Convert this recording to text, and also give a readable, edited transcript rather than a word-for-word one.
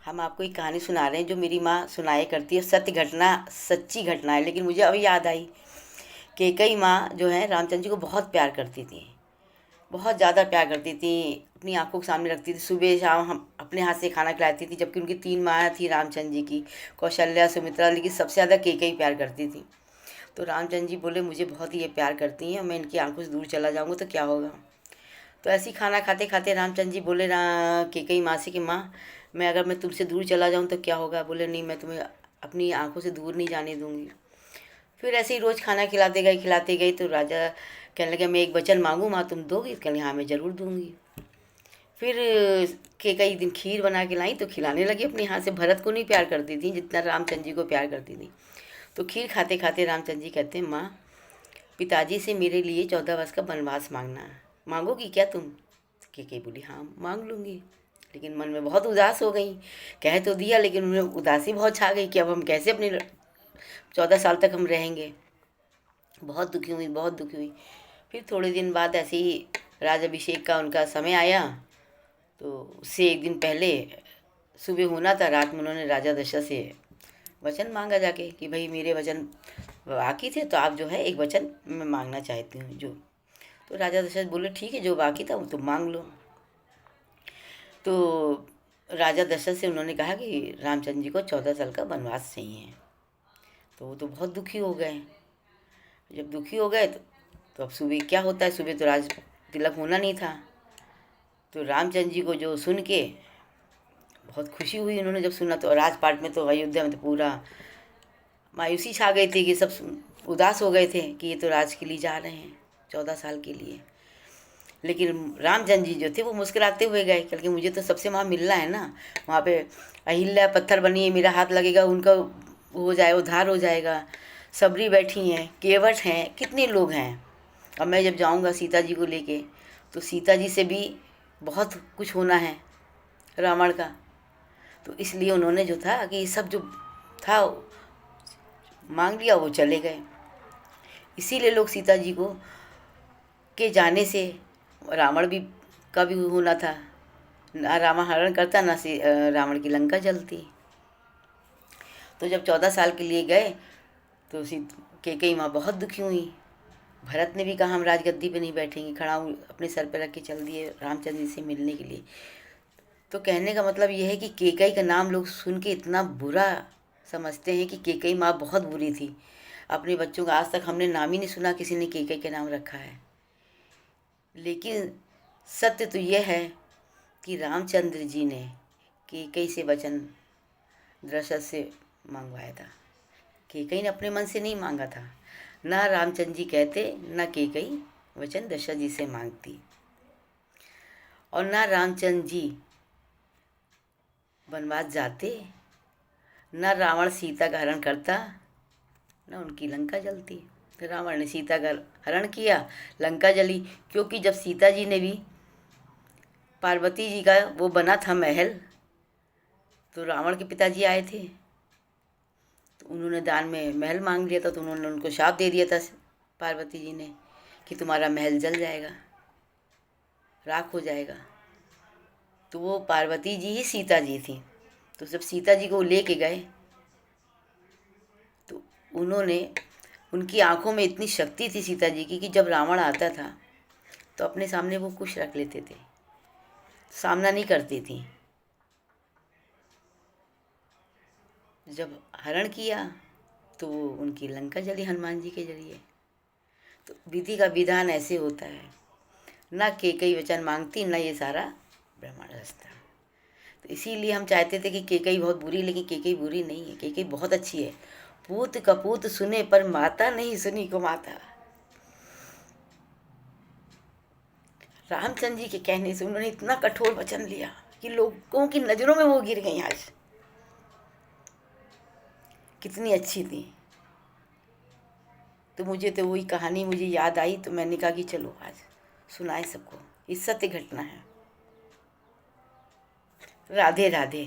हम आपको एक कहानी सुना रहे हैं जो मेरी माँ सुनाया करती है। सत्य घटना, सच्ची घटना है, लेकिन मुझे अभी याद आई। कैकई माँ जो है रामचंद्र जी को बहुत प्यार करती थी, बहुत ज़्यादा प्यार करती थी। अपनी आंखों के सामने रखती थी, सुबह शाम हम अपने हाथ से खाना खिलाती थी। जबकि उनकी 3 माँ थी रामचंद्र जी की, कौशल्या, सुमित्रा, लेकिन सबसे ज़्यादा कैकई प्यार करती थी। तो रामचंद्र जी बोले मुझे बहुत ही ये प्यार करती हैं, मैं इनकी आंखों से दूर चला जाऊँगा तो क्या होगा। तो ऐसे ही खाना खाते खाते रामचंद्र जी बोले कैकई माँ से कि माँ, मैं तुमसे दूर चला जाऊँ तो क्या होगा। बोले नहीं, मैं तुम्हें अपनी आंखों से दूर नहीं जाने दूंगी। फिर ऐसे ही रोज़ खाना खिलाते गए तो राजा कहने लगे मैं एक वचन मांगू माँ, तुम दोगी। कहने हाँ मैं ज़रूर दूंगी। फिर कैकई दिन खीर बना के लाई तो खिलाने लगी अपने हाथ से। भरत को नहीं प्यार करती थी जितना रामचंद्र जी को प्यार करती थी। तो खीर खाते खाते रामचंद्र जी कहते हैं माँ, पिताजी से मेरे लिए 14 वर्ष का वनवास मांगना है, मांगोगी क्या तुम। कैकई बोली हाँ मांग लूँगी। लेकिन मन में बहुत उदास हो गई। कह तो दिया लेकिन उन्हें उदासी बहुत छा गई कि अब हम कैसे अपने 14 साल तक हम रहेंगे। बहुत दुखी हुई, बहुत दुखी हुई। फिर थोड़े दिन बाद ऐसे ही राजाभिषेक का उनका समय आया। तो उससे एक दिन पहले सुबह होना था, रात में उन्होंने राजा दशरथ से वचन मांगा जाके कि भाई मेरे वचन बाकी थे तो आप जो है एक वचन मैं मांगना चाहती हूँ जो। तो राजा दशरथ बोले ठीक है, जो बाकी था वो तुम मांग लो। तो राजा दशरथ से उन्होंने कहा कि रामचंद्र जी को 14 साल का वनवास चाहिए। तो वो तो बहुत दुखी हो गए। जब दुखी हो गए तो अब सुबह क्या होता है, सुबह तो राज तिलक होना नहीं था। तो रामचंद्र जी को जो सुन के बहुत खुशी हुई। उन्होंने जब सुना तो राजपाट में तो अयोध्या में तो पूरा मायूसी छा गई थी कि सब उदास हो गए थे कि ये तो राज के लिए जा रहे हैं 14 साल के लिए। लेकिन रामचंद्र जी जो थे वो मुस्कुराते हुए गए, क्योंकि मुझे तो सबसे वहाँ मिलना है ना। वहाँ पे अहिल्या पत्थर बनी है, मेरा हाथ लगेगा उनका हो जाए, उद्धार हो जाएगा। सबरी बैठी हैं, केवट हैं, कितने लोग हैं। अब मैं जब जाऊँगा सीता जी को लेके तो सीता जी से भी बहुत कुछ होना है रावण का। तो इसलिए उन्होंने जो था कि सब जो था मांग लिया, वो चले गए। इसीलिए लोग सीता जी को के जाने से रावण भी का भी होना था, ना रावण हरण करता ना रावण की लंका जलती। तो जब 14 साल के लिए गए तो कैकई माँ बहुत दुखी हुई। भरत ने भी कहा हम राजगद्दी पे नहीं बैठेंगे, खड़ा अपने सर पे रख के चल दिए रामचंद्र जी से मिलने के लिए। तो कहने का मतलब यह है कि कैकई का नाम लोग सुन के इतना बुरा समझते हैं कि कैकई माँ बहुत बुरी थी। अपने बच्चों का आज तक हमने नाम ही नहीं सुना किसी ने कैकई के नाम रखा है। लेकिन सत्य तो यह है कि रामचंद्र जी ने कैकई से वचन दशरथ से मंगवाया था। कैकई ने अपने मन से नहीं मांगा था। ना रामचंद्र जी कहते, ना कैकई वचन दशरथ जी से मांगती, और ना रामचंद्र जी वनवास जाते, ना रावण सीता का हरण करता, ना उनकी लंका जलती। रावण ने सीता का हरण किया, लंका जली। क्योंकि जब सीता जी ने भी पार्वती जी का वो बना था महल, तो रावण के पिताजी आए थे तो उन्होंने दान में महल मांग लिया था। तो उन्होंने उनको शाप दे दिया था पार्वती जी ने कि तुम्हारा महल जल जाएगा, राख हो जाएगा। तो वो पार्वती जी ही सीता जी थी। तो जब सीता जी को लेके गए तो उन्होंने, उनकी आंखों में इतनी शक्ति थी सीता जी की कि जब रावण आता था तो अपने सामने वो कुछ रख लेते थे, सामना नहीं करती थी। जब हरण किया तो उनकी लंका जली हनुमान जी के जरिए। तो विधि का विधान ऐसे होता है, ना कैकई वचन मांगती, ना ये सारा ब्रह्मांड रचता। तो इसीलिए हम चाहते थे कि कैकई बहुत बुरी, लेकिन कैकई बुरी नहीं है, कैकई बहुत अच्छी है। पूत कपूत सुने पर माता नहीं सुनी को माता। रामचंद्र जी के कहने से उन्होंने इतना कठोर वचन लिया कि लोगों की नज़रों में वो गिर गई। आज कितनी अच्छी थी। तो मुझे तो वही कहानी मुझे याद आई तो मैंने कहा कि चलो आज सुनाए सबको। ये सत्य घटना है। राधे राधे।